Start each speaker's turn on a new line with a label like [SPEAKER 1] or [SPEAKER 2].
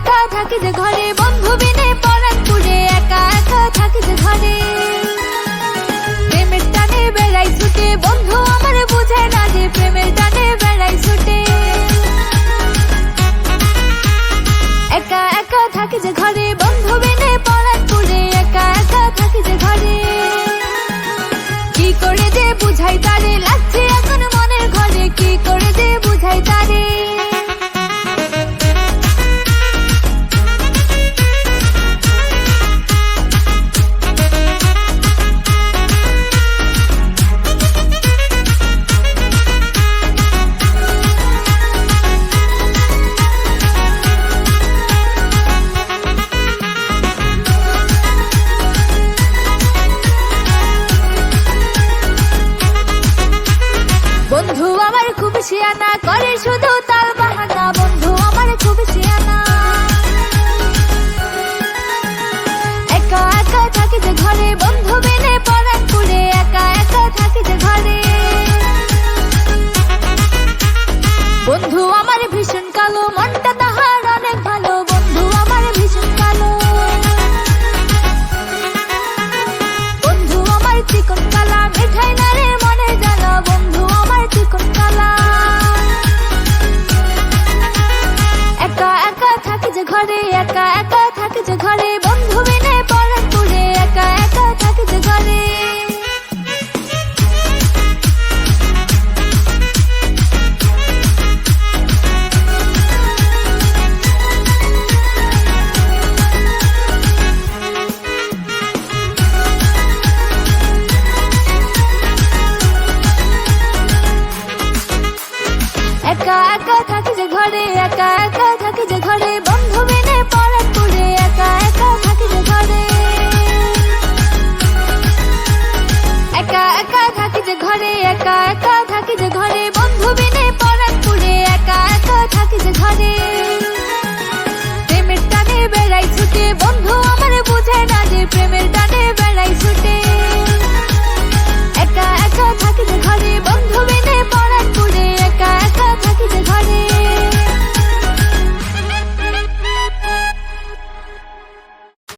[SPEAKER 1] একা থাকি যে ঘরে, বন্ধু বিনে পরাণ পুড়ে, একা একা থাকি যে ঘরে। প্রেমের টানে বেড়াই ছুটে, বন্ধু আমার বুঝে না যে প্রেমের টানে বেড়াই ছুটে। একা একা থাকি যে ঘরে, বন্ধু বিনে পরাণ পুড়ে, একা একা থাকি যে ঘরে। কি করে যে বুঝাই তারে, লাগছে এখন মনের ঘরে, কি করে যে বুঝাই তারে। বন্ধু আমার খুব শিয়ানা, করে শুধু তাল বাহানা, বন্ধু আমার খুব শিয়ানা। একা একা থাকি যে ঘরে, বন্ধু